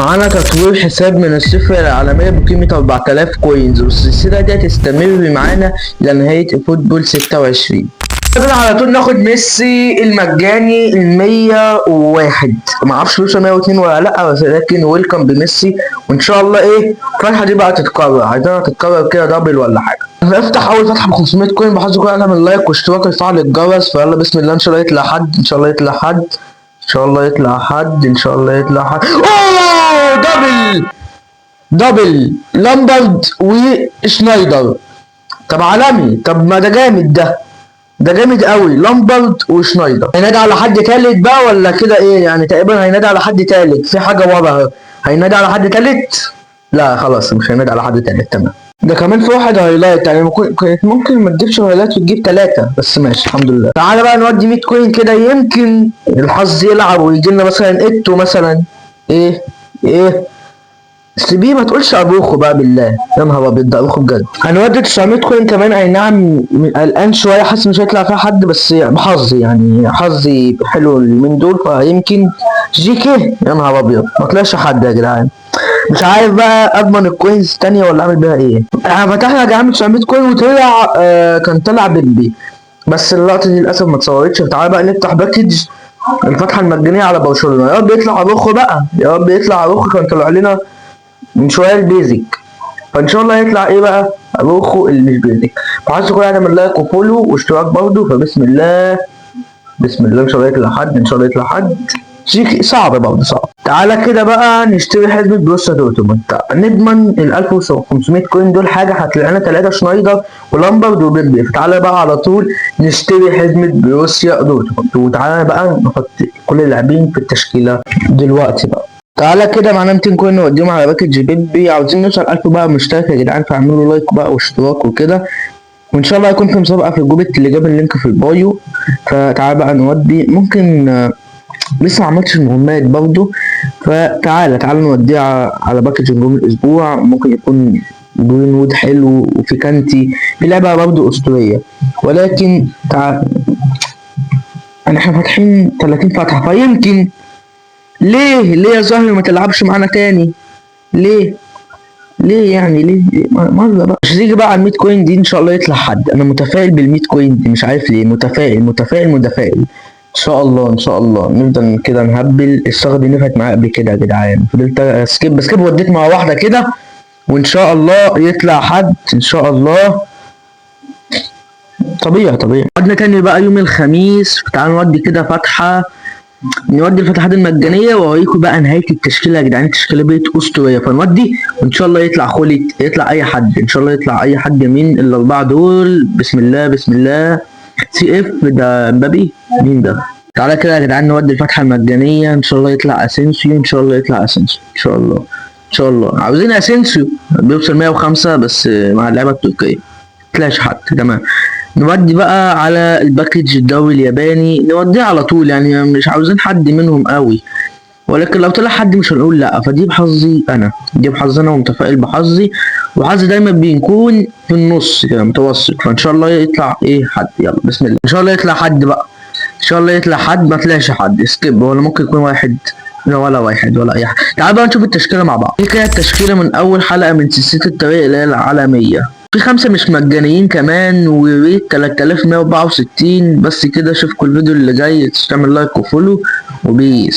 معانا تطوير حساب من الصفر العالمية بقيمة 4000 كوينز، والسلسلة دي هتستمر معانا لنهاية فوتبول 26. على طول ناخد ميسي المجاني ال101. معرفش بيوصل 102 ولا لأ، بس لكن ويلكم بميسي. وإن شاء الله الفتحة دي بقى تتكرر، عايزينها تتكرر كده دبل ولا حاجة. هنفتح أول فتحة ب 500 كوين، بحظ كده اعمل لايك واشتراك وفعل الجرس. فيلا بسم الله، إن شاء الله يطلع حد، إن شاء الله يطلع حد، إن شاء الله يطلع حد، إن شاء الله يطلع حد. أوه دبل لامبرد وشنايدر. طب عالمي، طب ما ده جامد، ده جامد قوي. لامبرد وشنايدر. هينادي على حد تالت بقى ولا كده يعني تقريبا هينادي على حد تالت. في حاجه ورا اهي، هينادي على حد تالت. لا خلاص مش هينادي على حد تالت، تمام. ده كمان في واحد هايلايت، يعني ممكن ما تجيبش هايلايت وتجيب 3 بس، ماشي الحمد لله. تعالى بقى نودي 100 كوين كده، يمكن الحظ يلعب ويجي لنا مثلا ايتو مثلا. ايه سيبيه، ما تقولش ابوخو بقى بالله، يا نهار ابيض ده ابوخو بجد. هنودي 900 كوين كمان، اي نعم قلقان شويه، حاسس مش هيطلع فيها حد، بس بحظي يعني حظي حلو من دول، فيمكن جيكي. يا نهار ابيض ما طلعش حد يا جدعان. مش عارف بقى اضمن الكوينز التانية ولا اعمل بيها ايه. فتحنا يا جدعان 900 كوين وطلع كان طلع بيبي، بس اللقطه دي للاسف ما اتصورتش. تعالى بقى نفتح باكج الفتحه المجانيه على برشلونه. يا رب يطلع اروخو بقى، يا رب يطلع اروخو. كان طلع لنا من شويه البيزك، فان شاء الله يطلع بقى اروخو اللي مش بيزك. فعايز كل اعمل لايك وفولو واشتراك برضه. فبسم الله بسم الله، ان شاء الله يطلع حد، ان شاء الله يطلع حد. شيك صعب برضه صعب. تعالى كده بقى نشتري حزمه بروسيا دورتموند، نضمن ال 1500 كوين دول. حاجه هتلاقي لنا 3 شنايدر ولامبرد وبيبي. فتعالى بقى على طول نشتري حزمه بروسيا دورتموند، وتعالى بقى نحط كل اللاعبين في التشكيله دلوقتي بقى. تعالى كده معانا 200 كوين نوديهم على باكج بيبي. عاوزين نوصل 1000 بقى مشترك يا جدعان، فاعملوا لايك بقى واشتراك وكده. وان شاء الله هيكون في مسابقه في الجروب اللي جاب اللينك في البايو. فتعالى بقى نودي، ممكن لسه ما عملتش المهمات برضه. تعالى نوديها على باكج نجوم الاسبوع. ممكن يكون جرين وود حلو، وفي كانتي في لعبه برضه اسطوريه. ولكن تعالى احنا فاتحين 30 فتحه، فيمكن ليه يا زهر ما تلعبش معانا تاني؟ ليه يعني ليه مرة بقى؟ مش هتيجي بقى على 100 كوين دي ان شاء الله يطلع حد. انا متفائل بال100 كوين دي، مش عارف ليه، متفائل. ان شاء الله نفضل كده نهبل. الصيغه دي نفعت معايا قبل كده يا جدعان، فضلت سكيب وديت مع واحده كده، وان شاء الله يطلع حد ان شاء الله. طبيعي. قعدنا تاني بقى يوم الخميس. تعالوا نودي كده فتحه، نودي الفتحات المجانيه واوريكم بقى نهايه التشكيله يا جدعان. التشكيله بقت اسطوريه، فنودي وان شاء الله يطلع خوليت، يطلع اي حد، ان شاء الله يطلع اي حد من الاربعه دول. بسم الله. سي اف ده مبابي، مين ده؟ تعالى كده يا جدعان نودي الفتحه المجانيه. ان شاء الله يطلع اسينسيو، ان شاء الله. عاوزين اسينسيو، بيوصل 105 بس مع اللعبه التركيه. مطلعش حد، تمام. نودي بقى على الباكج الدوري الياباني، نوديه على طول يعني، مش عاوزين حد منهم قوي، ولكن لو طلع حد مش هنقول لا. فدي بحظي انا، ومتفائل بحظي، وحظي دايما بيكون في النص كده متوسط. فان شاء الله يطلع حد. يلا بسم الله، ان شاء الله يطلع حد بقى، ان شاء الله يطلع حد. ما طلعش حد سكيب، ولا ممكن يكون واحد، لا ولا واحد ولا اي حاجه. تعال بقى نشوف التشكيله مع بعض. دي كده التشكيله من اول حلقه من سلسله الطريق اللي هي العالميه. في 5 مش مجانيين كمان، وريت 3164 بس كده. اشوفكم الفيديو اللي جاي، تعمل لايك وفولو وبيس.